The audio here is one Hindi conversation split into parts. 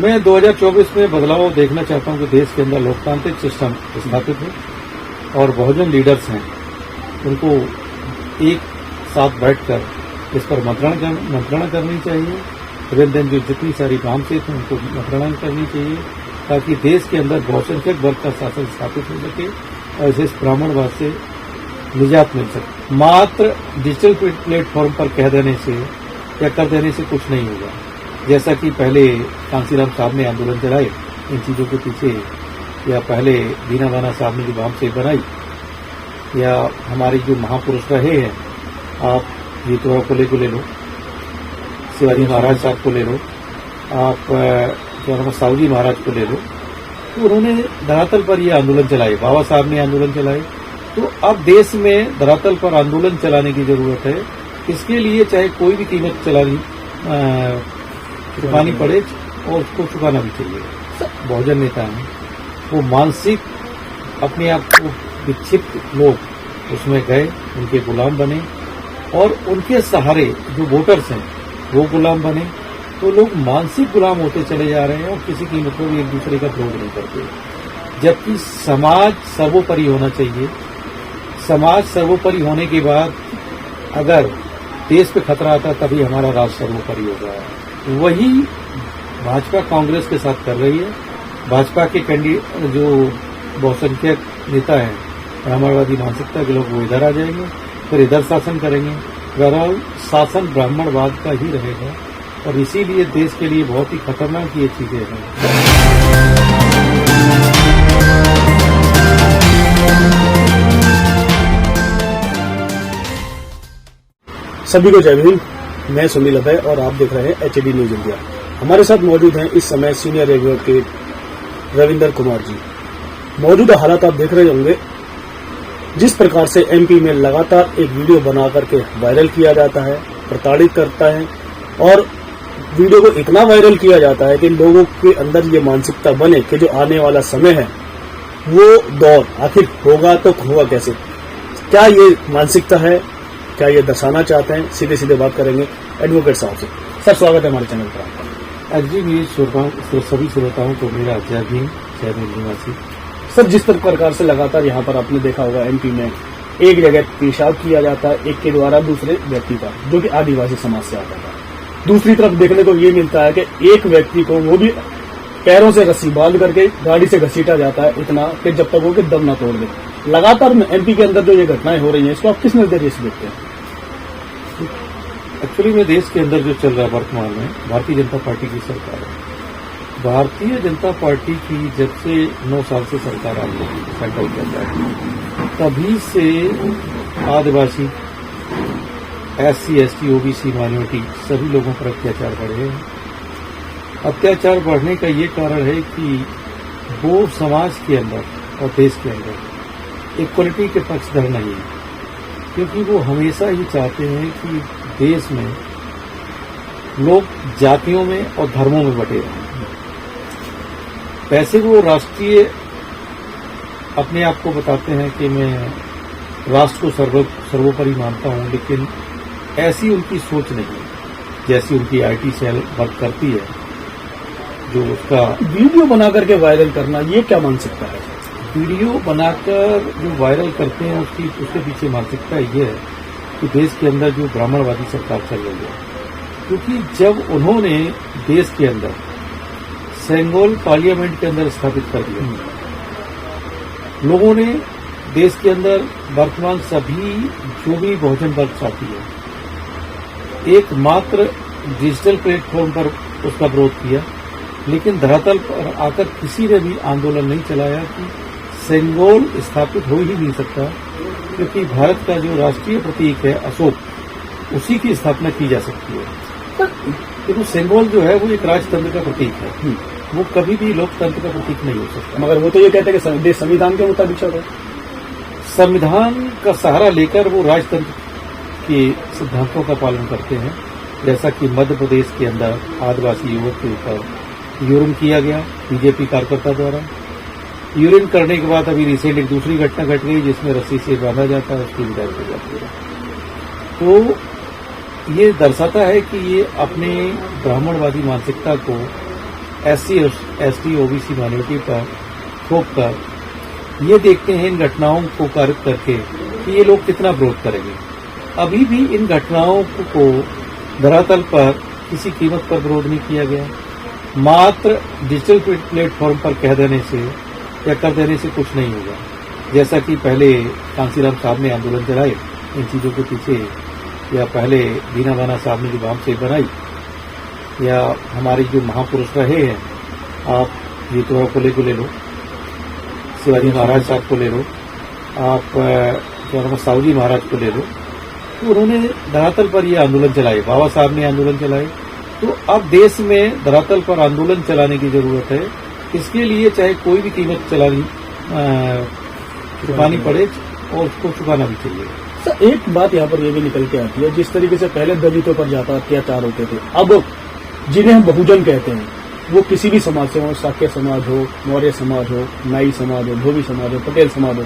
मैं 2024 में बदलाव देखना चाहता हूं कि देश के अंदर लोकतांत्रिक सिस्टम स्थापित हो और बहुजन लीडर्स हैं उनको एक साथ बैठकर इस पर मंत्रणा करनी चाहिए। विभिन्न दिन जो जितनी सारी वामसेत हैं उनको मंत्रणा करनी चाहिए ताकि देश के अंदर बहुसंख्यक वर्ग का शासन स्थापित हो सके और इस ब्राह्मणवाद से निजात मिल सके। मात्र डिजिटल प्लेटफॉर्म पर कह देने से या कर देने से कुछ नहीं होगा। जैसा कि पहले कांसीराम साहब ने आंदोलन चलाए इन चीजों के पीछे, या पहले दीना बाना साहब ने जो वामसेत बनाई, या हमारे जो महापुरुष रहे हैं, आप जीतोरा फुले को ले लो, शिवाजी महाराज साहब को ले लो, आप क्या नाम साहूजी महाराज को ले लो, तो उन्होंने धरातल पर ये आंदोलन चलाए। बाबा साहब ने आंदोलन चलाए। तो अब देश में धरातल पर आंदोलन चलाने की जरूरत है। इसके लिए चाहे कोई भी कीमत चुकानी पड़े और उसको चुकाना भी चाहिए। बहुजन नेता हैं वो मानसिक अपने आप को विक्षिप्त लोग उसमें गए, उनके गुलाम बने और उनके सहारे जो वोटर्स हैं वो गुलाम बने, तो लोग मानसिक गुलाम होते चले जा रहे हैं और किसी कीमत पर भी एक दूसरे का विरोध नहीं करते। जबकि समाज सर्वोपरि होना चाहिए। समाज सर्वोपरि होने के बाद अगर देश पे खतरा आता तभी हमारा राष्ट्र सर्वोपरि होगा। वही भाजपा कांग्रेस के साथ कर रही है। भाजपा के कैंडिडेट जो बहुसंख्यक नेता हैं ब्राह्मणवादी मानसिकता के लोग, वो इधर आ जाएंगे, फिर इधर शासन करेंगे। बहरहाल शासन ब्राह्मणवाद का ही रहेगा और इसीलिए देश के लिए बहुत ही खतरनाक ये चीजें हैं। सभी को जय हिंद। मैं सुनील अभय और आप देख रहे हैं HD न्यूज इंडिया। हमारे साथ मौजूद हैं इस समय सीनियर एडवोकेट रविंदर कुमार जी। मौजूदा हालात आप देख रहे होंगे, जिस प्रकार से MP में लगातार एक वीडियो बना करके वायरल किया जाता है, प्रताड़ित करता है और वीडियो को इतना वायरल किया जाता है कि लोगों के अंदर ये मानसिकता बने कि जो आने वाला समय है वो दौर आखिर होगा तो होगा कैसे। क्या ये मानसिकता है, क्या ये दर्शाना चाहते हैं, सीधे सीधे बात करेंगे एडवोकेट साहब से। सर स्वागत है हमारे चैनल पर आपका। जी मेरी सभी श्रोताओं को मेरा जय भीम, जय निवासी। सर जिस प्रकार से लगातार यहाँ पर आपने देखा होगा MP में एक जगह पेशाब किया जाता है एक के द्वारा दूसरे व्यक्ति का, जो कि आदिवासी समाज से आता था। दूसरी तरफ देखने को ये मिलता है कि एक व्यक्ति को वो भी पैरों से रस्सी बांध करके गाड़ी से घसीटा जाता है इतना कि जब तक वो के दम न तोड़ दे। लगातार MP के अंदर जो ये घटनाएं हो रही हैं, इसको आप किस नजरिए से देखते हैं? एक्चुअली में देश के अंदर जो चल रहा है वर्तमान में, भारतीय जनता पार्टी की सरकार है। भारतीय जनता पार्टी की जब से 9 साल से सरकार आ गई सेंट्रल के अंदर, तभी से आदिवासी, SC ST OBC माइनॉरिटी सभी लोगों पर अत्याचार बढ़े हैं। अत्याचार बढ़ने का ये कारण है कि वो समाज के अंदर और देश के अंदर इक्वलिटी के पक्षधर नहीं है, क्योंकि वो हमेशा ही चाहते हैं कि देश में लोग जातियों में और धर्मों में बटे रहें। वैसे वो राष्ट्रीय अपने आप को बताते हैं कि मैं राष्ट्र को सर्वोपरि मानता हूं, लेकिन ऐसी उनकी सोच नहीं है जैसी उनकी IT सेल वर्क करती है। जो उसका वीडियो बना करके वायरल करना, ये क्या मानसिकता है? वीडियो बनाकर जो वायरल करते हैं उसके पीछे मानसिकता ये है कि देश के अंदर जो ब्राह्मणवादी सरकार चल रही है, क्योंकि जब उन्होंने देश के अंदर सेंगोल पार्लियामेंट के अंदर स्थापित कर दिया, लोगों ने देश के अंदर वर्तमान सभी जो भी बहुजन वर्ग साथी है एकमात्र डिजिटल प्लेटफॉर्म पर उसका विरोध किया, लेकिन धरातल पर आकर किसी ने भी आंदोलन नहीं चलाया कि सेंगोल स्थापित हो ही नहीं सकता, क्योंकि भारत का जो राष्ट्रीय प्रतीक है अशोक, उसी की स्थापना की जा सकती है। क्योंकि सेंगोल जो है वो एक राजतंत्र का प्रतीक है, वो कभी भी लोकतंत्र का प्रतीक नहीं हो सकता। मगर वो तो ये कहते हैं कि देश संविधान के मुताबिक चल रहा है। संविधान का सहारा लेकर वो राजतंत्र के सिद्धांतों का पालन करते हैं। जैसा कि मध्य प्रदेश के अंदर आदिवासी युवक के ऊपर यूरिन किया गया बीजेपी कार्यकर्ता द्वारा। यूरिन करने के बाद अभी रिसेंट एक दूसरी घटना घट गई जिसमें रस्सी से बांधा जाता है, उसकी विदाई हो जाती है। तो ये दर्शाता है कि ये अपने ब्राह्मणवादी मानसिकता को SC ST OBC माइनॉरिटी पर थोप कर ये देखते हैं इन घटनाओं को पारित करके कि ये लोग कितना विरोध करेंगे। अभी भी इन घटनाओं को धरातल पर किसी कीमत पर विरोध नहीं किया गया। मात्र डिजिटल प्लेटफॉर्म पर कह देने से या कर देने से कुछ नहीं होगा। जैसा कि पहले कांसीराम साहब ने आंदोलन चलाए इन चीजों के पीछे, या पहले दीना बाना साहब ने जो बाम से बनाई, या हमारे जो महापुरुष रहे हैं, आप जीतोरा कोले को ले लो, शिवाजी महाराज साहब को ले लो, आप साहू जी महाराज को ले लो, तो उन्होंने धरातल पर ये आंदोलन चलाए। बाबा साहब ने आंदोलन चलाए। तो अब देश में धरातल पर आंदोलन चलाने की जरूरत है। इसके लिए चाहे कोई भी कीमत चुकानी पड़े और उसको चुकाना भी चाहिए। सर, एक बात यहाँ पर ये भी निकल के आती है, जिस तरीके से पहले दलितों पर ज्यादा अत्याचार होते थे, अब जिन्हें हम बहुजन कहते हैं, वो किसी भी समाज से हो, साक्य समाज हो, मौर्य समाज हो, नाई समाज हो, धोबी समाज हो, पटेल समाज हो,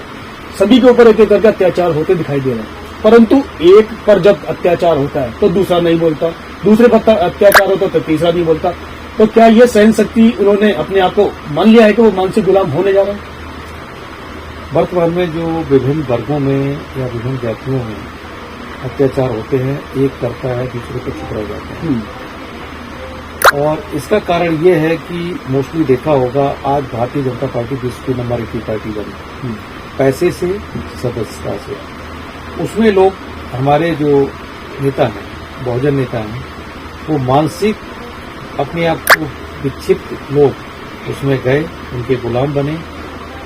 सभी के ऊपर एक एक करके अत्याचार होते दिखाई दे रहे हैं। परंतु एक पर जब अत्याचार होता है तो दूसरा नहीं बोलता, दूसरे पर अत्याचार होता है तो तीसरा नहीं बोलता। तो क्या ये सहन शक्ति उन्होंने अपने आप को मान लिया है कि वो मानसिक गुलाम होने जा रहे हैं? वर्तमान में जो विभिन्न वर्गों में या विभिन्न जातियों में अत्याचार होते हैं, एक करता है, दूसरे को चुप रह जाते हैं। और इसका कारण ये है कि मोस्टली देखा होगा, आज भारतीय जनता पार्टी विश्व की नंबर 1 पार्टी बनी, पैसे से, सदस्यता से। उसमें लोग, हमारे जो नेता हैं, बहुजन नेता हैं, वो मानसिक अपने आप को विक्षिप्त लोग उसमें गए, उनके गुलाम बने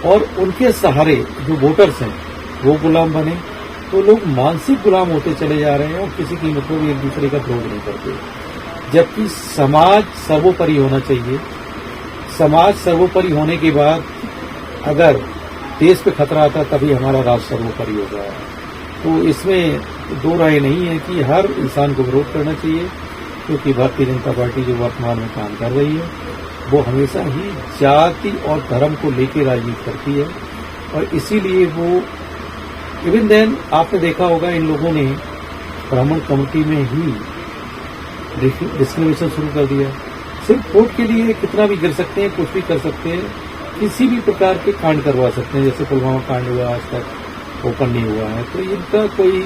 और उनके सहारे जो वोटर्स हैं वो गुलाम बने। तो लोग मानसिक गुलाम होते चले जा रहे हैं और किसी कीमत पर भी एक दूसरे का विरोध नहीं करते। जबकि समाज सर्वोपरि होना चाहिए। समाज सर्वोपरि होने के बाद अगर देश पे खतरा आता तभी हमारा राष्ट्र सर्वोपरि होगा। तो इसमें दो राय नहीं है कि हर इंसान को विरोध करना चाहिए, क्योंकि भारतीय जनता पार्टी जो वर्तमान में काम कर रही है वो हमेशा ही जाति और धर्म को लेकर राजनीति करती है। और इसीलिए वो इवन देन आपने देखा होगा, इन लोगों ने ब्राह्मण कम्युनिटी में ही डिस्क्रिमिनेशन शुरू कर दिया। सिर्फ वोट के लिए कितना भी गिर सकते हैं, कुछ भी कर सकते हैं, किसी भी प्रकार के कांड करवा सकते हैं। जैसे पुलवामा कांड हुआ, आज तक ओपन नहीं हुआ है। तो इनका कोई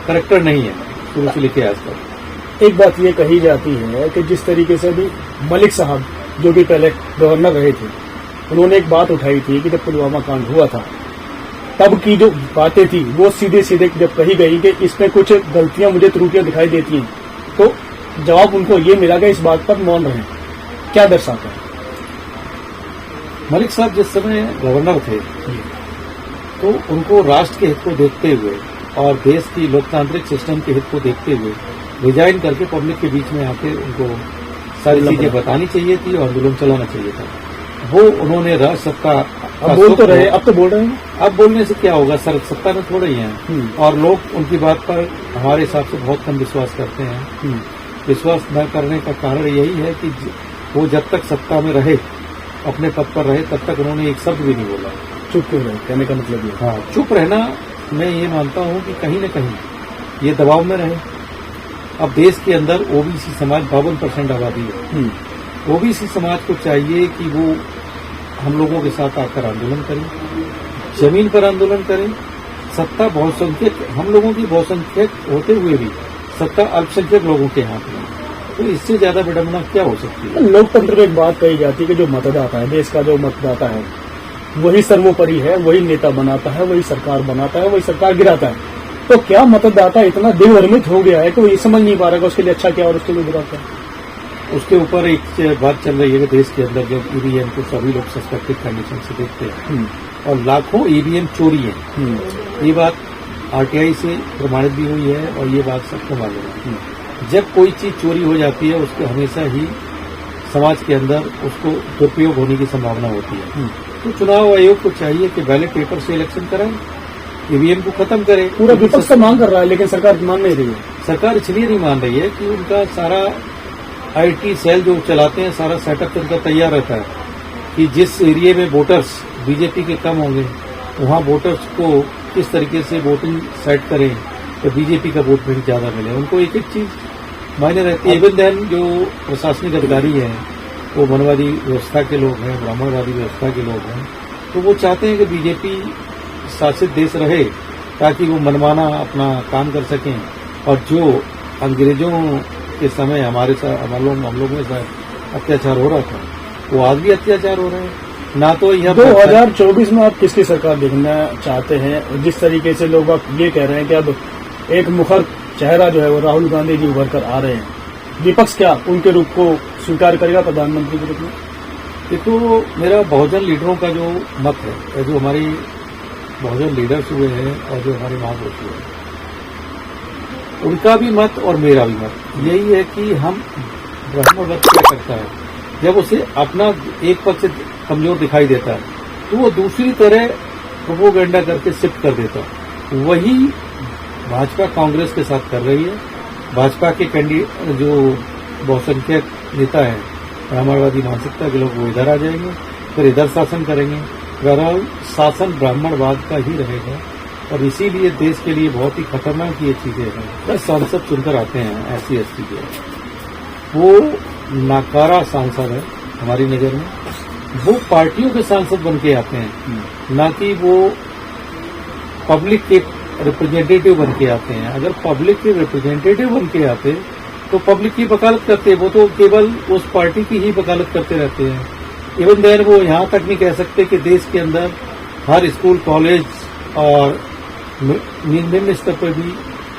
करैक्टर नहीं है शुरू से लेकर आज तक। एक बात ये कही जाती है कि जिस तरीके से भी मलिक साहब जो भी पहले गवर्नर रहे थे, उन्होंने एक बात उठाई थी कि जब पुलवामा कांड हुआ था तब की जो बातें थी वो सीधे सीधे जब कही गई कि इसमें कुछ गलतियां, मुझे त्रुटियां दिखाई देती हैं, तो जवाब उनको ये मिला कि इस बात पर मौन रहे। क्या दर्शाता है? मलिक साहब जिस समय गवर्नर थे तो उनको राष्ट्र के हित को देखते हुए और देश की लोकतांत्रिक सिस्टम के हित को देखते हुए रिजाइन करके पब्लिक के बीच में आके उनको सारी चीजें बतानी चाहिए थी और आंदोलन चलाना चाहिए था। वो उन्होंने राष्ट्र सत्ता अब बोल तो रहे, अब तो बोल रहे हैं। अब बोलने से क्या होगा सर, सत्ता में थोड़े ही हैं और लोग उनकी बात पर हमारे हिसाब से बहुत कम विश्वास करते हैं। विश्वास न करने का कारण यही है कि वो जब तक सत्ता में रहे, अपने पद पर रहे, तब तक उन्होंने एक शब्द भी नहीं बोला। चुप क्यों रहे, कहने का मतलब ये? हाँ, चुप रहना, मैं ये मानता हूँ कि कहीं न कहीं ये दबाव में रहे। अब देश के अंदर ओबीसी समाज 52% आबादी है। ओबीसी समाज को चाहिए कि वो हम लोगों के साथ आकर आंदोलन करें, जमीन पर आंदोलन करें। सत्ता बहुसंख्यक, हम लोगों की बहुसंख्यक होते हुए भी सत्ता अल्पसंख्यक लोगों के हाथ में, तो इससे ज्यादा विडंबना क्या हो सकती है? लोकतंत्र में एक बात कही जाती है कि जो मतदाता है, देश का जो मतदाता है, वही सर्वोपरि है, वही नेता बनाता है, वही सरकार बनाता है, वही सरकार गिराता है। तो क्या मतदाता इतना दिग्भ्रमित हो गया है कि वो ये समझ नहीं पा रहा है उसके लिए अच्छा क्या और उसके लिए बुरा क्या? उसके ऊपर एक बात चल रही है कि देश के अंदर जब ईवीएम को सभी लोग सस्पेक्टेड कंडीशन से देखते हैं और लाखों ईवीएम चोरी है, ये बात आरटीआई से प्रमाणित भी हुई है और ये बात सबको मालूम है। जब कोई चीज चोरी हो जाती है उसको हमेशा ही समाज के अंदर उसको दुरुपयोग होने की संभावना होती है। तो चुनाव आयोग को चाहिए कि बैलेट पेपर से इलेक्शन कराएं, ईवीएम को खत्म करें। पूरा विपक्ष तो मांग कर रहा है लेकिन सरकार मान नहीं रही है। सरकार इसलिए नहीं मान रही है कि उनका सारा आईटी सेल जो चलाते हैं, सारा सेटअप उनका तैयार रहता है कि जिस एरिया में वोटर्स बीजेपी के कम होंगे वहां वोटर्स को किस तरीके से वोटिंग सेट करें तो बीजेपी का वोट भी ज्यादा मिले। उनको एक एक चीज मायने रहती है। इवन देन जो प्रशासनिक अधिकारी हैं वो मनवादी व्यवस्था के लोग हैं, ब्राह्मणवादी व्यवस्था के लोग हैं, तो वो चाहते हैं कि बीजेपी शासित देश रहे ताकि वो मनमाना अपना काम कर सकें। और जो अंग्रेजों के समय हमारे साथ हम लोगों के साथ अत्याचार हो रहा था, वो आज भी अत्याचार हो रहे हैं। ना तो यह 2024 में आप किसकी सरकार देखना चाहते हैं? जिस तरीके से लोग अब ये कह रहे हैं कि अब एक मुखर चेहरा जो है वो राहुल गांधी जी उभर कर आ रहे हैं, विपक्ष क्या उनके रूप को स्वीकार करेगा प्रधानमंत्री के रूप में? ये तो मेरा बहुजन लीडरों का जो मत है, जो हमारी बहुजन लीडर्स हुए हैं और जो हमारे महापुरुष हुए हैं, उनका भी मत और मेरा भी मत यही है कि हम ब्राह्मणवाद क्या करता है, जब उसे अपना एक पक्ष से कमजोर दिखाई देता है तो वो दूसरी तरह प्रोपोगेंडा करके शिफ्ट कर देता है। वही भाजपा कांग्रेस के साथ कर रही है। भाजपा के कैंडिडेट जो बहुसंख्यक नेता हैं, ब्राह्मणवादी मानसिकता के लोग, वो इधर आ जाएंगे, फिर इधर शासन करेंगे। बहरहाल शासन ब्राह्मणवाद का ही रहेगा और इसीलिए देश के लिए बहुत ही खतरनाक ये चीजें हैं। बस सांसद चुनकर आते हैं SC ST के, वो नाकारा सांसद है हमारी नजर में। वो पार्टियों के सांसद बन के आते हैं, ना कि वो पब्लिक के रिप्रेजेंटेटिव बन के आते हैं। अगर पब्लिक के रिप्रेजेंटेटिव बन के आते तो पब्लिक की वकालत करते, वो तो केवल उस पार्टी की ही वकालत करते रहते हैं। इवन देन वो यहाँ तक नहीं कह सकते कि देश के अंदर हर स्कूल, कॉलेज और निम्न स्तर पर भी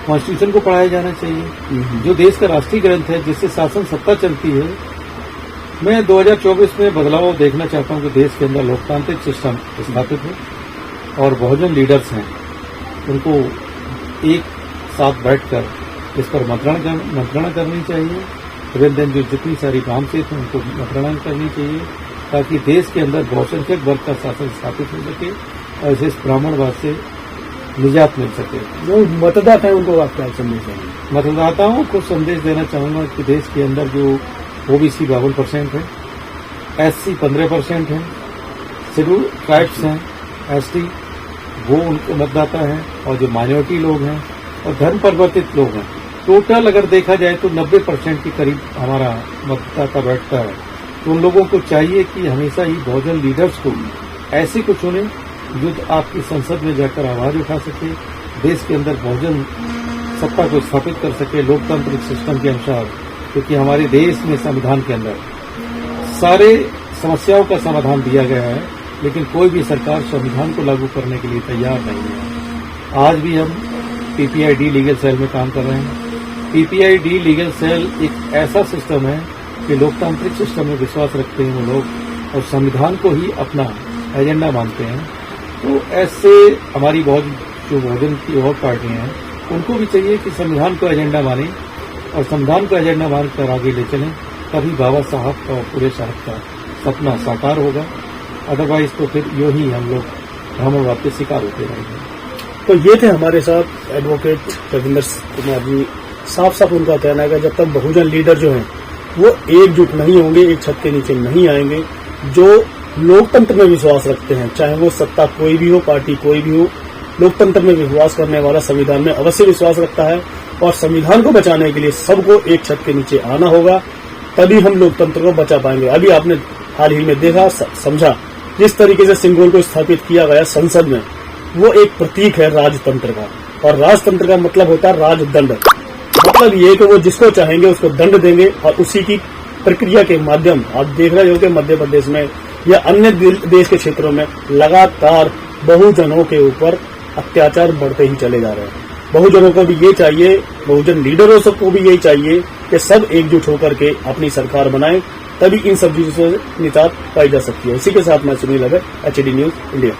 कॉन्स्टिट्यूशन को पढ़ाया जाना चाहिए, जो देश का राष्ट्रीय ग्रंथ है, जिससे शासन सत्ता चलती है। मैं 2024 में बदलाव देखना चाहता हूं कि देश के अंदर लोकतांत्रिक सिस्टम स्थापित हो और बहुजन लीडर्स हैं, उनको एक साथ बैठकर इस पर मंत्रणा करनी चाहिए। इवन देन जो जितनी सारी वामसेत हैं उनको मंत्रणा करनी चाहिए ताकि देश के अंदर बहुसंख्यक वर्ग का शासन स्थापित हो सके और इस ब्राह्मणवाद से निजात मिल सके। जो मतदाता है उनको आप क्या संदेश देंगे? मतदाताओं को संदेश देना चाहूंगा कि देश के अंदर जो OBC 52% है, SC 15% है, शेड्यूल ट्राइब्स हैं, ST वो उनके मतदाता हैं, और जो माइनॉरिटी लोग हैं और धर्म परिवर्तित लोग हैं, टोटल अगर देखा जाए तो 90% के करीब हमारा मतदाता बैठता है। तो उन लोगों को चाहिए कि हमेशा ही बहुजन लीडर्स को ऐसे को चुने जो आपकी संसद में जाकर आवाज उठा सके, देश के अंदर बहुजन सत्ता को स्थापित कर सके लोकतांत्रिक सिस्टम के अनुसार। क्योंकि हमारे देश में संविधान के अंदर सारे समस्याओं का समाधान दिया गया है, लेकिन कोई भी सरकार संविधान को लागू करने के लिए तैयार नहीं है। आज भी हम PPID लीगल सेल में काम कर रहे हैं। PPID लीगल सेल एक ऐसा सिस्टम है कि लोकतांत्रिक सिस्टम में विश्वास रखते हैं वो लोग और संविधान को ही अपना एजेंडा मानते हैं। तो ऐसे हमारी जो बहुजन की और पार्टियां हैं, उनको भी चाहिए कि संविधान को एजेंडा माने और संविधान को एजेंडा मानकर आगे ले चलें, तभी बाबा साहब और पूरे साहब का सपना साकार होगा। अदरवाइज तो फिर यूं ही हम लोग ब्राह्मणवाद के शिकार होते रहेंगे। तो ये थे हमारे साथ एडवोकेट रविंदर कुमार जी। साफ साफ उनका कहना है कि जब तक बहुजन लीडर जो हैं वो एकजुट नहीं होंगे, एक छत के नीचे नहीं आएंगे, जो लोकतंत्र में विश्वास रखते हैं, चाहे वो सत्ता कोई भी हो, पार्टी कोई भी हो, लोकतंत्र में विश्वास करने वाला संविधान में अवश्य विश्वास रखता है और संविधान को बचाने के लिए सबको एक छत के नीचे आना होगा, तभी हम लोकतंत्र को बचा पाएंगे। अभी आपने हाल ही में देखा, समझा, जिस तरीके से सिंगोल को स्थापित किया गया संसद में, वो एक प्रतीक है राजतंत्र का। और राजतंत्र का मतलब होता है राजदंड। मतलब ये कि वो जिसको चाहेंगे उसको दंड देंगे और उसी की प्रक्रिया के माध्यम आप देख रहे हो कि मध्य प्रदेश में या अन्य देश के क्षेत्रों में लगातार बहुजनों के ऊपर अत्याचार बढ़ते ही चले जा रहे हैं। बहुजनों को भी ये चाहिए, बहुजन लीडरों सबको भी यही चाहिए कि सब एकजुट होकर के अपनी सरकार बनाएं, तभी इन सब चीजों से निजात पाई जा सकती है। इसी के साथ मैं सुनील अभय, HD न्यूज इंडिया।